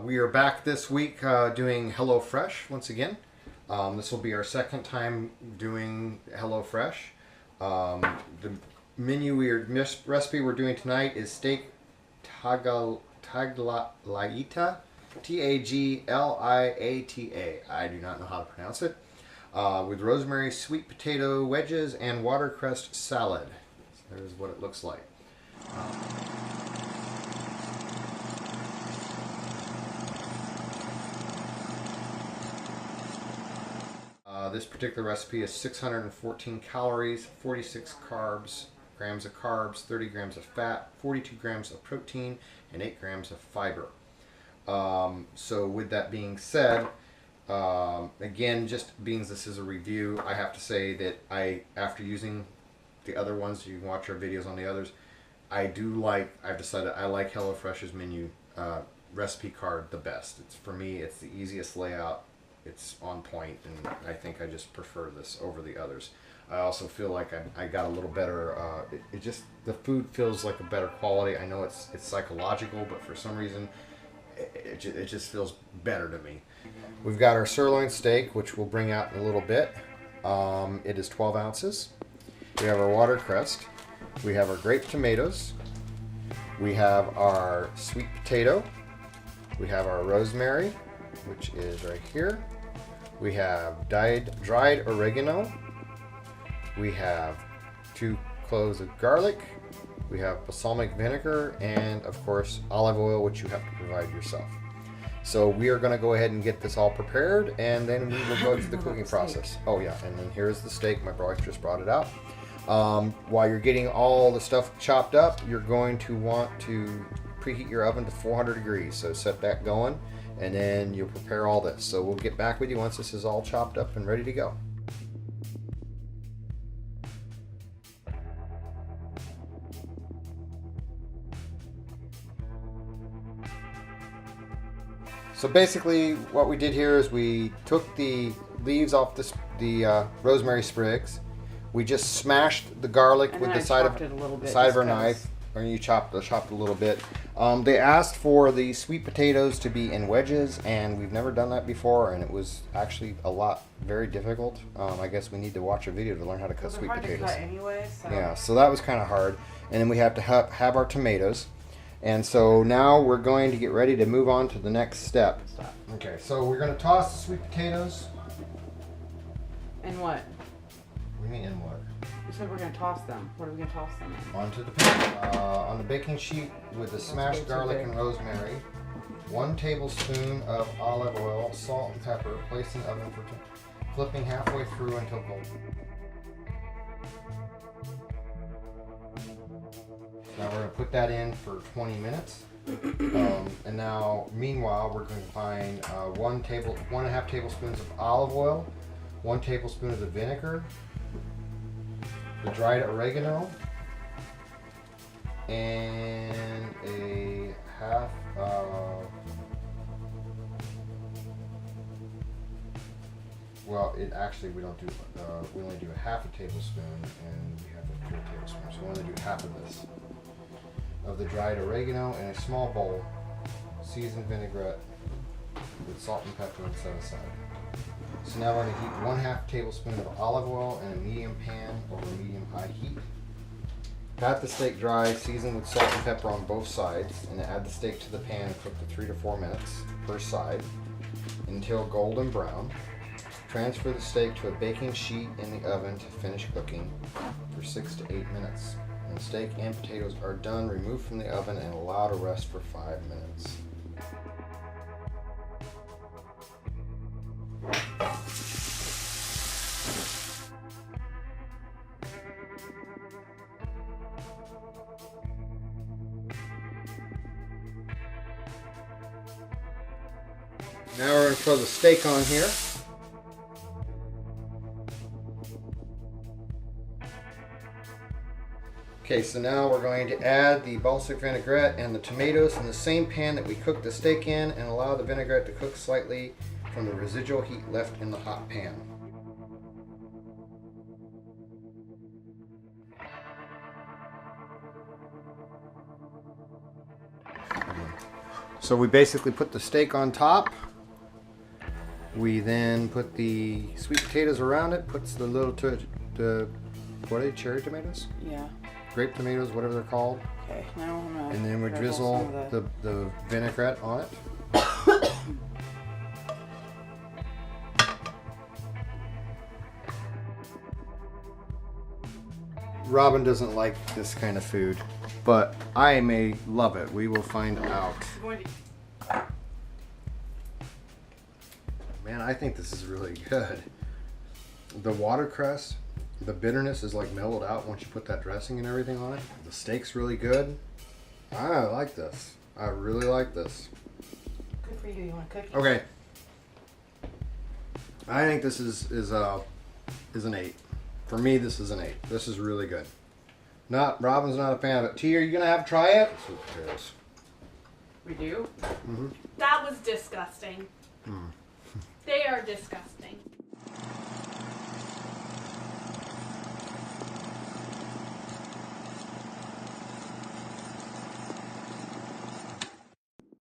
We are back this week doing HelloFresh once again. This will be our second time doing HelloFresh. The recipe we're doing tonight is steak tagliata, Tagliata. I do not know how to pronounce it. With rosemary, sweet potato wedges, and watercress salad. So there's what it looks like. This particular recipe is 614 calories, 46 grams of carbs, 30 grams of fat, 42 grams of protein, and 8 grams of fiber. So with that being said, again, just being this is a review, I have to say that after using the other ones, you can watch our videos on the others, I've decided I like HelloFresh's menu recipe card the best. For me, it's the easiest layout. It's on point, and I think I just prefer this over the others. I also feel like I got a little better. The food feels like a better quality. I know it's psychological, but for some reason, it just feels better to me. We've got our sirloin steak, which we'll bring out in a little bit. It is 12 ounces. We have our watercress. We have our grape tomatoes. We have our sweet potato. We have our rosemary, which is right here. We have dried oregano. We have 2 cloves of garlic. We have balsamic vinegar, and of course olive oil, which you have to provide yourself. So we are going to go ahead and get this all prepared, and then we will go through the cooking process. Oh yeah, and then here's the steak. My wife just brought it out. While you're getting all the stuff chopped up, you're going to want to preheat your oven to 400 degrees. So set that going, and then you'll prepare all this. So we'll get back with you once this is all chopped up and ready to go. So basically what we did here is we took the leaves off the rosemary sprigs. We just smashed the garlic with the side of our knife. Or you chopped a little bit. They asked for the sweet potatoes to be in wedges, and we've never done that before, and it was actually very difficult. I guess we need to watch a video to learn how to cut sweet potatoes. To cut anyway, so. Yeah, so that was kind of hard. And then we have to have our tomatoes. And so now we're going to get ready to move on to the next step. Okay, so we're going to toss the sweet potatoes. And what? What do you mean in what? You said we're going to toss them. What are we going to toss them in? Onto the pan. On the baking sheet with the smashed garlic and rosemary, 1 tablespoon of olive oil, salt and pepper. Place in the oven for flipping halfway through until golden. Now we're going to put that in for 20 minutes. And now, meanwhile, we're going to find 1.5 tablespoons of olive oil, 1 tablespoon of the vinegar, the dried oregano, and a half we don't do we only do a half a tablespoon, and we have a full tablespoon, so we only do half of this of the dried oregano in a small bowl, seasoned vinaigrette with salt and pepper, and set aside. So now we're going to heat 1/2 tablespoon of olive oil in a medium pan over medium-high heat. Pat the steak dry, season with salt and pepper on both sides, and add the steak to the pan and cook for 3 to 4 minutes per side until golden brown. Transfer the steak to a baking sheet in the oven to finish cooking for 6 to 8 minutes. When the steak and potatoes are done, remove from the oven and allow to rest for 5 minutes. Now we're going to throw the steak on here. Okay, so now we're going to add the balsamic vinaigrette and the tomatoes in the same pan that we cooked the steak in, and allow the vinaigrette to cook slightly from the residual heat left in the hot pan. So we basically put the steak on top. We then put the sweet potatoes around it. Puts the little what are they? Cherry tomatoes? Yeah. Grape tomatoes, whatever they're called. Okay. Now I'm gonna. And then we drizzle the vinaigrette on it. Robin doesn't like this kind of food, but I may love it. We will find out. Man, I think this is really good. The watercress, the bitterness is like mellowed out once you put that dressing and everything on it. The steak's really good. I like this. I really like this. Good for you. You want to cook? Okay. I think this is an 8. For me, this is an 8. This is really good. Robin's not a fan of it. T, are you gonna have to try it? We do. That was disgusting. They are disgusting.